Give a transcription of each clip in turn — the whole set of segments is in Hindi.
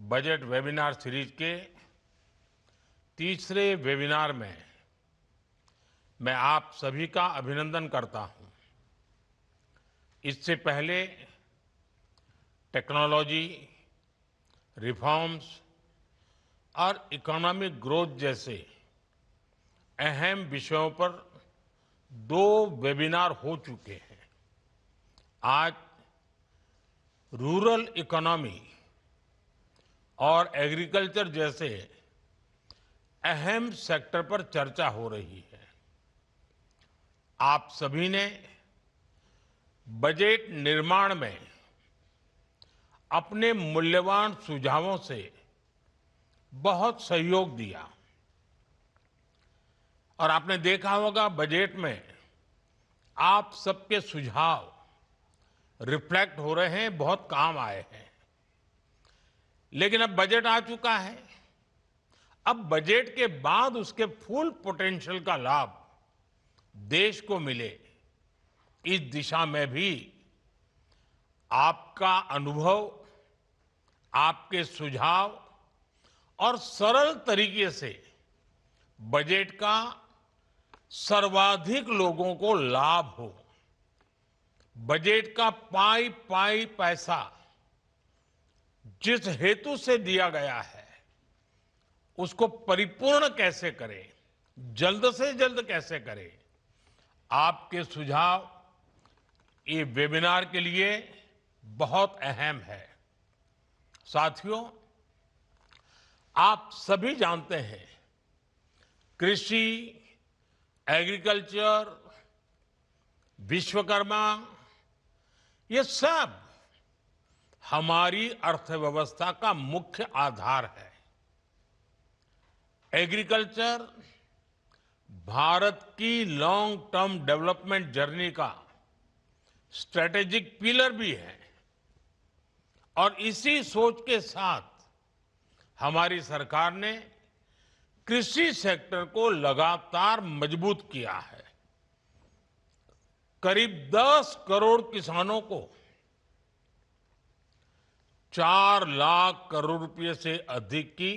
बजट वेबिनार सीरीज के तीसरे वेबिनार में मैं आप सभी का अभिनंदन करता हूं। इससे पहले टेक्नोलॉजी, रिफॉर्म्स और इकोनॉमिक ग्रोथ जैसे अहम विषयों पर 2 वेबिनार हो चुके हैं। आज रूरल इकोनॉमी और एग्रीकल्चर जैसे अहम सेक्टर पर चर्चा हो रही है। आप सभी ने बजट निर्माण में अपने मूल्यवान सुझावों से बहुत सहयोग दिया और आपने देखा होगा बजट में आप सबके सुझाव रिफ्लेक्ट हो रहे हैं, बहुत काम आए हैं। लेकिन अब बजट आ चुका है। अब बजट के बाद उसके फुल पोटेंशियल का लाभ देश को मिले, इस दिशा में भी आपका अनुभव, आपके सुझाव और सरल तरीके से बजट का सर्वाधिक लोगों को लाभ हो, बजट का पाई पाई पैसा जिस हेतु से दिया गया है उसको परिपूर्ण कैसे करें, जल्द से जल्द कैसे करें, आपके सुझाव ये वेबिनार के लिए बहुत अहम है। साथियों, आप सभी जानते हैं कृषि, एग्रीकल्चर, विश्वकर्मा, ये सब हमारी अर्थव्यवस्था का मुख्य आधार है। एग्रीकल्चर भारत की लॉन्ग टर्म डेवलपमेंट जर्नी का स्ट्रेटेजिक पिलर भी है और इसी सोच के साथ हमारी सरकार ने कृषि सेक्टर को लगातार मजबूत किया है। करीब 10 करोड़ किसानों को 4 लाख करोड़ रुपए से अधिक की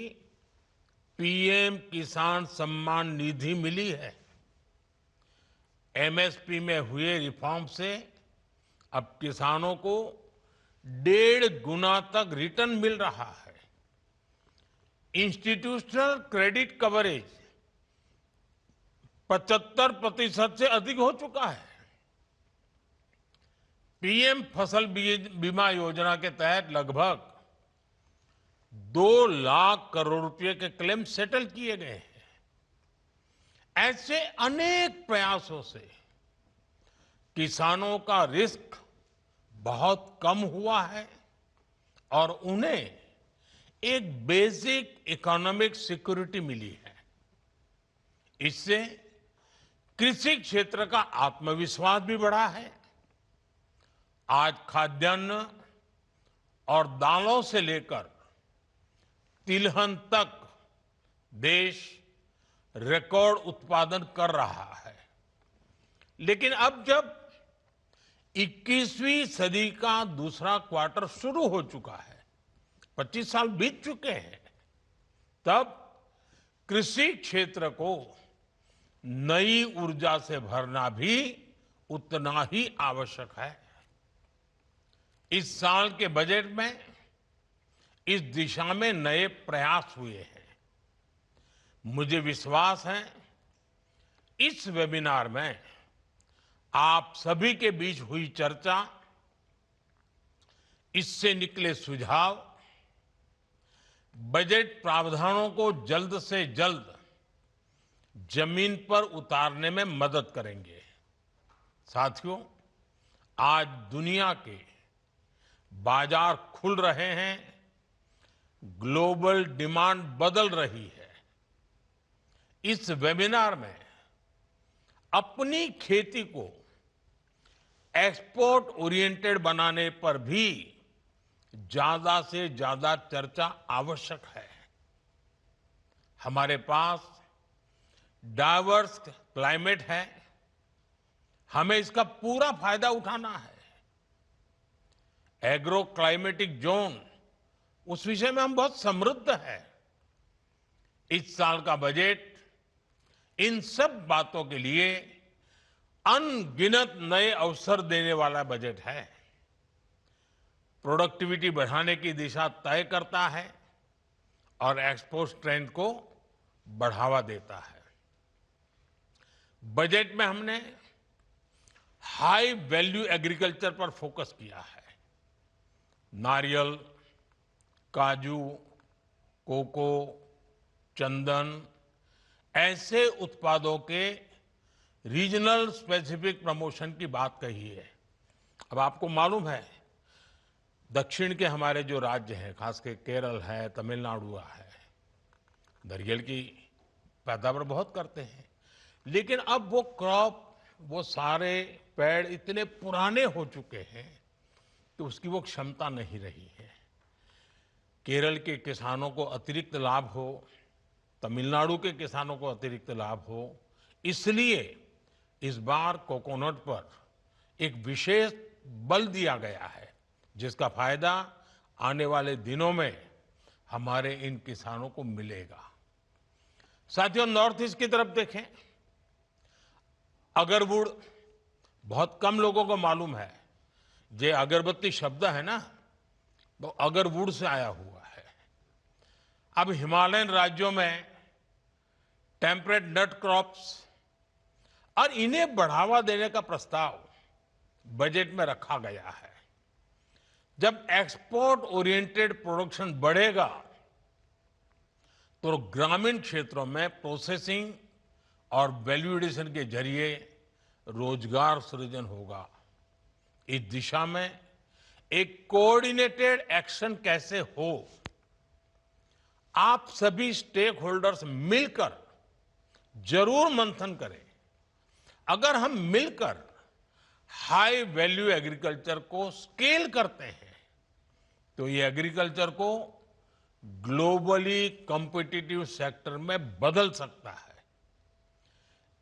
पीएम किसान सम्मान निधि मिली है। एमएसपी में हुए रिफॉर्म से अब किसानों को 1.5 गुना तक रिटर्न मिल रहा है। इंस्टीट्यूशनल क्रेडिट कवरेज 75% से अधिक हो चुका है। पीएम फसल बीमा योजना के तहत लगभग 2 लाख करोड़ रुपए के क्लेम सेटल किए गए हैं। ऐसे अनेक प्रयासों से किसानों का रिस्क बहुत कम हुआ है और उन्हें एक बेसिक इकोनॉमिक सिक्योरिटी मिली है। इससे कृषि क्षेत्र का आत्मविश्वास भी बढ़ा है। आज खाद्यान्न और दालों से लेकर तिलहन तक देश रिकॉर्ड उत्पादन कर रहा है। लेकिन अब जब 21वीं सदी का दूसरा क्वार्टर शुरू हो चुका है, 25 साल बीत चुके हैं, तब कृषि क्षेत्र को नई ऊर्जा से भरना भी उतना ही आवश्यक है। इस साल के बजट में इस दिशा में नए प्रयास हुए हैं। मुझे विश्वास है इस वेबिनार में आप सभी के बीच हुई चर्चा, इससे निकले सुझाव बजट प्रावधानों को जल्द से जल्द जमीन पर उतारने में मदद करेंगे। साथियों, आज दुनिया के बाजार खुल रहे हैं, ग्लोबल डिमांड बदल रही है। इस वेबिनार में अपनी खेती को एक्सपोर्ट ओरिएंटेड बनाने पर भी ज्यादा से ज्यादा चर्चा आवश्यक है। हमारे पास डाइवर्स क्लाइमेट है, हमें इसका पूरा फायदा उठाना है। एग्रो क्लाइमेटिक जोन उस विषय में हम बहुत समृद्ध हैं। इस साल का बजट इन सब बातों के लिए अनगिनत नए अवसर देने वाला बजट है। प्रोडक्टिविटी बढ़ाने की दिशा तय करता है और एक्सपोर्ट स्ट्रेंथ को बढ़ावा देता है। बजट में हमने हाई वैल्यू एग्रीकल्चर पर फोकस किया है। नारियल, काजू, कोको, चंदन ऐसे उत्पादों के रीजनल स्पेसिफिक प्रमोशन की बात कही है। अब आपको मालूम है, दक्षिण के हमारे जो राज्य हैं, खासकर केरल है, तमिलनाडु है, नारियल की पैदावार बहुत करते हैं, लेकिन अब वो क्रॉप, वो सारे पेड़ इतने पुराने हो चुके हैं कि उसकी वो क्षमता नहीं रही है। केरल के किसानों को अतिरिक्त लाभ हो, तमिलनाडु के किसानों को अतिरिक्त लाभ हो, इसलिए इस बार कोकोनट पर एक विशेष बल दिया गया है, जिसका फायदा आने वाले दिनों में हमारे इन किसानों को मिलेगा। साथियों, नॉर्थ ईस्ट की तरफ देखें, अगरवुड बहुत कम लोगों को मालूम है। ये अगरबत्ती शब्द है ना, वो अगरवुड से आया हुआ है। अब हिमालयन राज्यों में टेम्परेट नट क्रॉप्स और इन्हें बढ़ावा देने का प्रस्ताव बजट में रखा गया है। जब एक्सपोर्ट ओरिएंटेड प्रोडक्शन बढ़ेगा तो ग्रामीण क्षेत्रों में प्रोसेसिंग और वैल्यू एडिशन के जरिए रोजगार सृजन होगा। इस दिशा में एक कोऑर्डिनेटेड एक्शन कैसे हो, आप सभी स्टेक होल्डर्स मिलकर जरूर मंथन करें। अगर हम मिलकर हाई वैल्यू एग्रीकल्चर को स्केल करते हैं तो ये एग्रीकल्चर को ग्लोबली कॉम्पिटिटिव सेक्टर में बदल सकता है।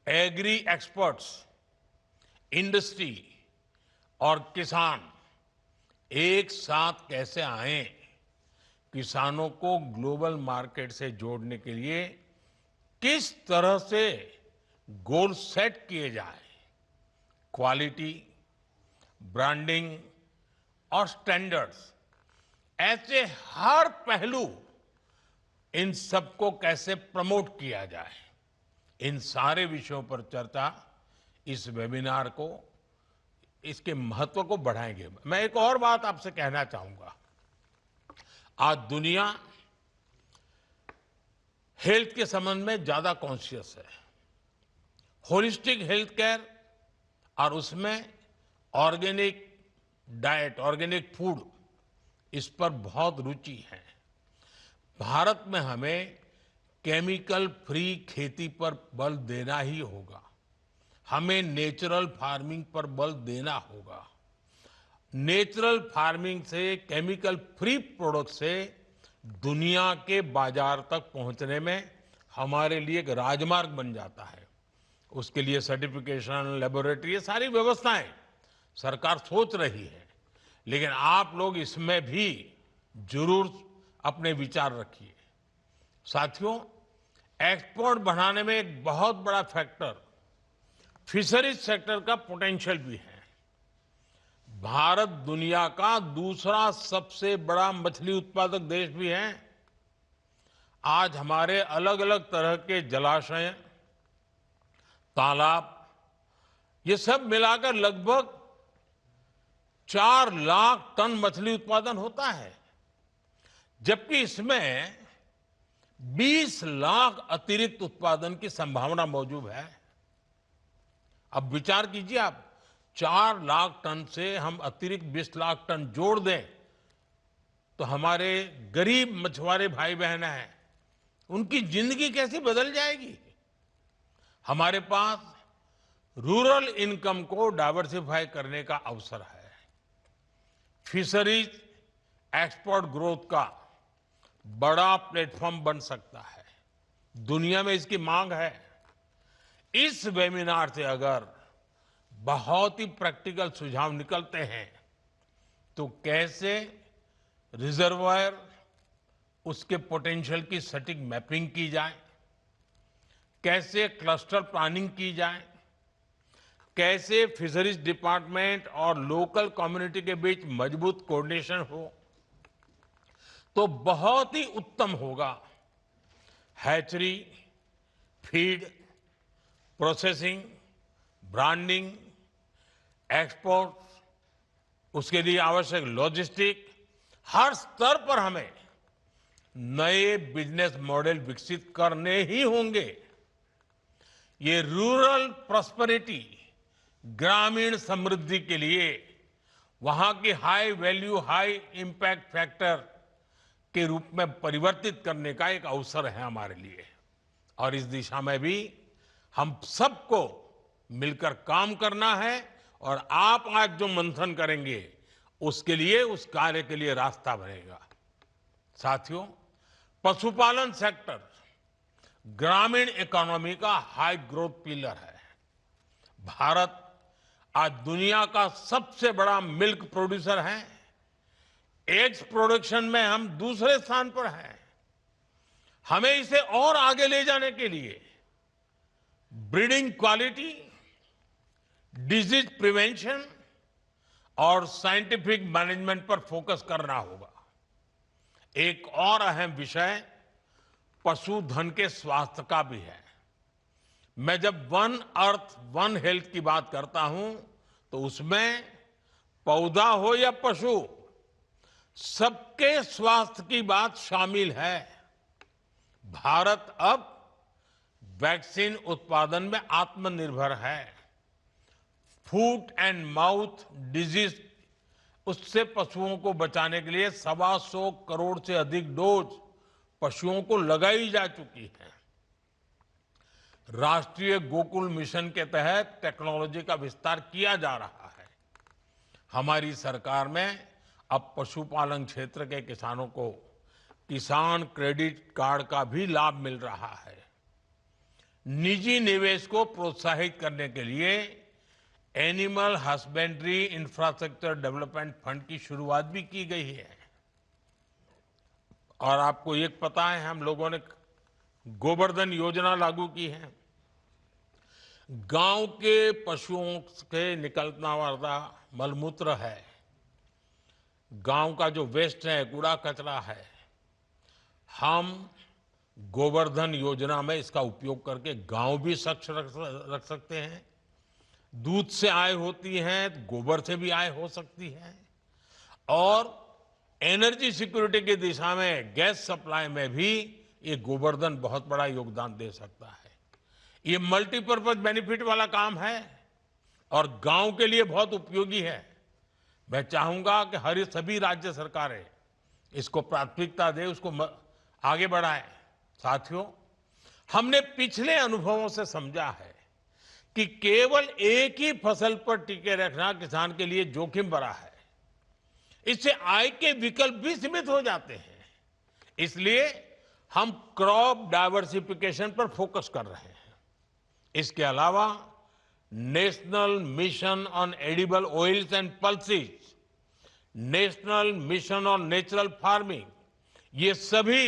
एग्री एक्सपर्ट्स, इंडस्ट्री और किसान एक साथ कैसे आए, किसानों को ग्लोबल मार्केट से जोड़ने के लिए किस तरह से गोल सेट किए जाए, क्वालिटी, ब्रांडिंग और स्टैंडर्ड्स, ऐसे हर पहलू, इन सबको कैसे प्रमोट किया जाए, इन सारे विषयों पर चर्चा इस वेबिनार को, इसके महत्व को बढ़ाएंगे। मैं एक और बात आपसे कहना चाहूंगा। आज दुनिया हेल्थ के संबंध में ज्यादा कॉन्शियस है। होलिस्टिक हेल्थ केयर और उसमें ऑर्गेनिक डाइट, ऑर्गेनिक फूड, इस पर बहुत रुचि है। भारत में हमें केमिकल फ्री खेती पर बल देना ही होगा। हमें नेचुरल फार्मिंग पर बल देना होगा। नेचुरल फार्मिंग से, केमिकल फ्री प्रोडक्ट से दुनिया के बाजार तक पहुंचने में हमारे लिए एक राजमार्ग बन जाता है। उसके लिए सर्टिफिकेशन, लेबोरेटरी, ये सारी व्यवस्थाएं सरकार सोच रही है, लेकिन आप लोग इसमें भी जरूर अपने विचार रखिए। साथियों, एक्सपोर्ट बढ़ाने में एक बहुत बड़ा फैक्टर फिशरीज सेक्टर का पोटेंशियल भी है। भारत दुनिया का दूसरा सबसे बड़ा मछली उत्पादक देश भी है। आज हमारे अलग अलग तरह के जलाशय, तालाब, ये सब मिलाकर लगभग 4 लाख टन मछली उत्पादन होता है, जबकि इसमें 20 लाख अतिरिक्त उत्पादन की संभावना मौजूद है। अब विचार कीजिए आप, 4 लाख टन से हम अतिरिक्त 20 लाख टन जोड़ दें तो हमारे गरीब मछुआरे भाई बहन हैं, उनकी जिंदगी कैसी बदल जाएगी। हमारे पास रूरल इनकम को डाइवर्सिफाई करने का अवसर है। फिशरीज एक्सपोर्ट ग्रोथ का बड़ा प्लेटफॉर्म बन सकता है। दुनिया में इसकी मांग है। इस वेबिनार से अगर बहुत ही प्रैक्टिकल सुझाव निकलते हैं तो कैसे रिजर्वायर, उसके पोटेंशियल की सटीक मैपिंग की जाए, कैसे क्लस्टर प्लानिंग की जाए, कैसे फिशरीज डिपार्टमेंट और लोकल कम्युनिटी के बीच मजबूत कोऑर्डिनेशन हो, तो बहुत ही उत्तम होगा। Hatchery, feed, processing, branding, export, उसके लिए आवश्यक लॉजिस्टिक, हर स्तर पर हमें नए बिजनेस मॉडल विकसित करने ही होंगे। ये रूरल प्रॉस्पेरिटी, ग्रामीण समृद्धि के लिए वहां की high value high impact factor के रूप में परिवर्तित करने का एक अवसर है हमारे लिए। और इस दिशा में भी हम सबको मिलकर काम करना है। और आप आज जो मंथन करेंगे उसके लिए, उस कार्य के लिए रास्ता बनेगा। साथियों, पशुपालन सेक्टर ग्रामीण इकोनॉमी का हाई ग्रोथ पिलर है। भारत आज दुनिया का सबसे बड़ा मिल्क प्रोड्यूसर है। एग्स प्रोडक्शन में हम दूसरे स्थान पर हैं। हमें इसे और आगे ले जाने के लिए ब्रीडिंग क्वालिटी, डिजीज प्रिवेंशन और साइंटिफिक मैनेजमेंट पर फोकस करना होगा। एक और अहम विषय पशुधन के स्वास्थ्य का भी है। मैं जब वन अर्थ वन हेल्थ की बात करता हूं तो उसमें पौधा हो या पशु, सबके स्वास्थ्य की बात शामिल है। भारत अब वैक्सीन उत्पादन में आत्मनिर्भर है। फूट एंड माउथ डिजीज, उससे पशुओं को बचाने के लिए 125 करोड़ से अधिक डोज पशुओं को लगाई जा चुकी है। राष्ट्रीय गोकुल मिशन के तहत टेक्नोलॉजी का विस्तार किया जा रहा है। हमारी सरकार में अब पशुपालन क्षेत्र के किसानों को किसान क्रेडिट कार्ड का भी लाभ मिल रहा है। निजी निवेश को प्रोत्साहित करने के लिए animal husbandry infrastructure development fund की शुरुआत भी की गई है। और आपको एक पता है, हम लोगों ने गोवर्धन योजना लागू की है। गांव के पशुओं से निकलना वाला मलमूत्र है, गांव का जो वेस्ट है, कूड़ा कचरा है, हम गोवर्धन योजना में इसका उपयोग करके गांव भी स्वच्छ रख सकते हैं। दूध से आय होती है, गोबर से भी आय हो सकती है। और एनर्जी सिक्योरिटी की दिशा में, गैस सप्लाई में भी ये गोवर्धन बहुत बड़ा योगदान दे सकता है। ये मल्टीपर्पज बेनिफिट वाला काम है और गांव के लिए बहुत उपयोगी है। मैं चाहूंगा कि हर सभी राज्य सरकारें इसको प्राथमिकता दे, उसको आगे बढ़ाएं। साथियों, हमने पिछले अनुभवों से समझा है कि केवल एक ही फसल पर टिके रखना किसान के लिए जोखिम भरा है। इससे आय के विकल्प भी सीमित हो जाते हैं। इसलिए हम क्रॉप डाइवर्सिफिकेशन पर फोकस कर रहे हैं। इसके अलावा national mission on edible oils and pulses, national mission on natural farming, ये सभी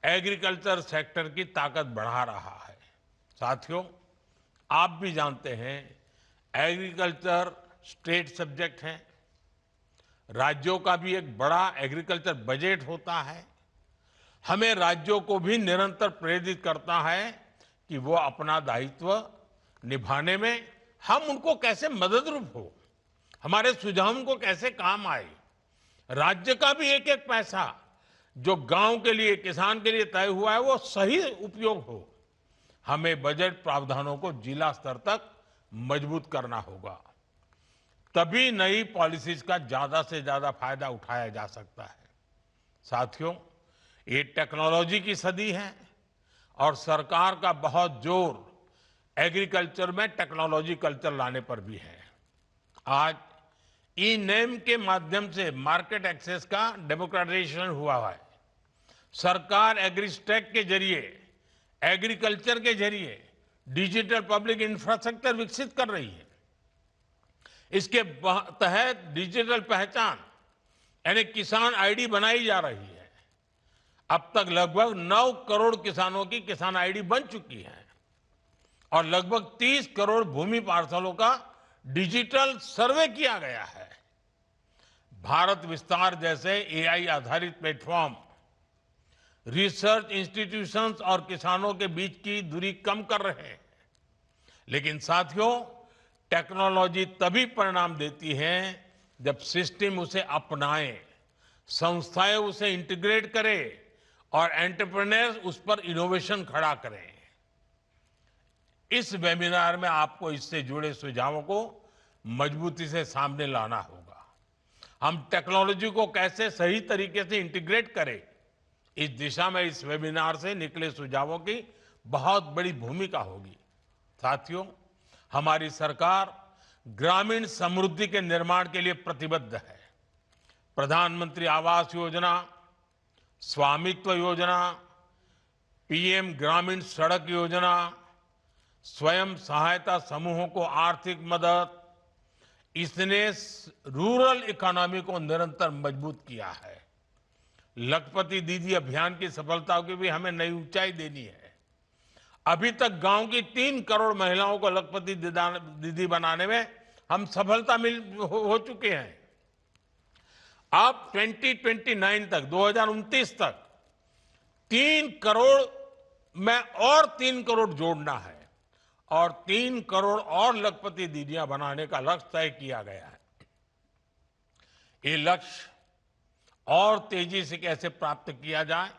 एग्रीकल्चर सेक्टर की ताकत बढ़ा रहा है। साथियों, आप भी जानते हैं एग्रीकल्चर स्टेट सब्जेक्ट है। राज्यों का भी एक बड़ा एग्रीकल्चर बजट होता है। हमें राज्यों को भी निरंतर प्रेरित करता है कि वो अपना दायित्व निभाने में हम उनको कैसे मददरूप हो, हमारे सुझाव उनको कैसे काम आए। राज्य का भी एक एक पैसा जो गांव के लिए, किसान के लिए तय हुआ है, वो सही उपयोग हो। हमें बजट प्रावधानों को जिला स्तर तक मजबूत करना होगा, तभी नई पॉलिसीज का ज्यादा से ज्यादा फायदा उठाया जा सकता है। साथियों, ये टेक्नोलॉजी की सदी है और सरकार का बहुत जोर एग्रीकल्चर में टेक्नोलॉजी कल्चर लाने पर भी है। आज ई नेम के माध्यम से मार्केट एक्सेस का डेमोक्रेटाइजेशन हुआ है। सरकार एग्रीस्टेक के जरिए, एग्रीकल्चर के जरिए डिजिटल पब्लिक इंफ्रास्ट्रक्चर विकसित कर रही है। इसके तहत डिजिटल पहचान यानी किसान आईडी बनाई जा रही है। अब तक लगभग 9 करोड़ किसानों की किसान आईडी बन चुकी है और लगभग 30 करोड़ भूमि पार्सलों का डिजिटल सर्वे किया गया है। भारत विस्तार जैसे एआई आधारित प्लेटफॉर्म रिसर्च इंस्टीट्यूशंस और किसानों के बीच की दूरी कम कर रहे हैं। लेकिन साथियों, टेक्नोलॉजी तभी परिणाम देती है जब सिस्टम उसे अपनाए, संस्थाएं उसे इंटीग्रेट करें और एंटरप्रेन्योर्स उस पर इनोवेशन खड़ा करें। इस वेबिनार में आपको इससे जुड़े सुझावों को मजबूती से सामने लाना होगा। हम टेक्नोलॉजी को कैसे सही तरीके से इंटीग्रेट करें, इस दिशा में इस वेबिनार से निकले सुझावों की बहुत बड़ी भूमिका होगी। साथियों, हमारी सरकार ग्रामीण समृद्धि के निर्माण के लिए प्रतिबद्ध है। प्रधानमंत्री आवास योजना, स्वामित्व योजना, पीएम ग्रामीण सड़क योजना, स्वयं सहायता समूहों को आर्थिक मदद, इसने रूरल इकोनॉमी को निरंतर मजबूत किया है। लखपति दीदी अभियान की सफलता की भी हमें नई ऊंचाई देनी है। अभी तक गांव की 3 करोड़ महिलाओं को लखपति दीदी बनाने में हम सफलता हो चुके हैं। अब 2029 तक, 2029 तक 3 करोड़ में और 3 करोड़ जोड़ना है और 3 करोड़ और लखपति दीदियां बनाने का लक्ष्य तय किया गया है। ये लक्ष्य और तेजी से कैसे प्राप्त किया जाए,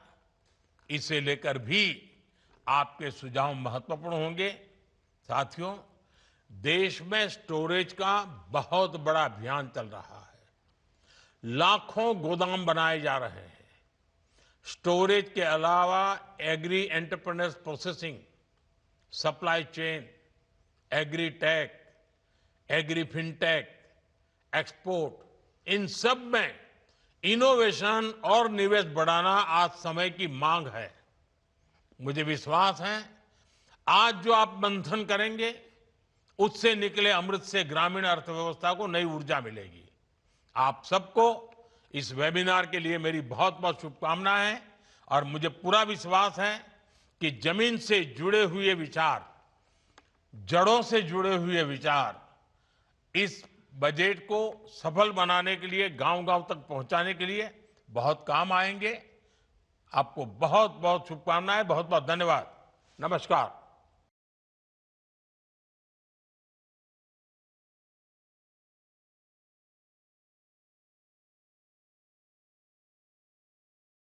इसे लेकर भी आपके सुझाव महत्वपूर्ण होंगे। साथियों, देश में स्टोरेज का बहुत बड़ा अभियान चल रहा है। लाखों गोदाम बनाए जा रहे हैं। स्टोरेज के अलावा agri entrepreneurs processing, supply chain, agri tech, agri fintech, export, इन सब में इनोवेशन और निवेश बढ़ाना आज समय की मांग है। मुझे विश्वास है आज जो आप मंथन करेंगे उससे निकले अमृत से ग्रामीण अर्थव्यवस्था को नई ऊर्जा मिलेगी। आप सबको इस वेबिनार के लिए मेरी बहुत बहुत शुभकामनाएं हैं और मुझे पूरा विश्वास है कि जमीन से जुड़े हुए विचार, जड़ों से जुड़े हुए विचार इस बजट को सफल बनाने के लिए, गांव-गांव तक पहुंचाने के लिए बहुत काम आएंगे। आपको बहुत बहुत शुभकामनाएं, बहुत बहुत धन्यवाद। नमस्कार।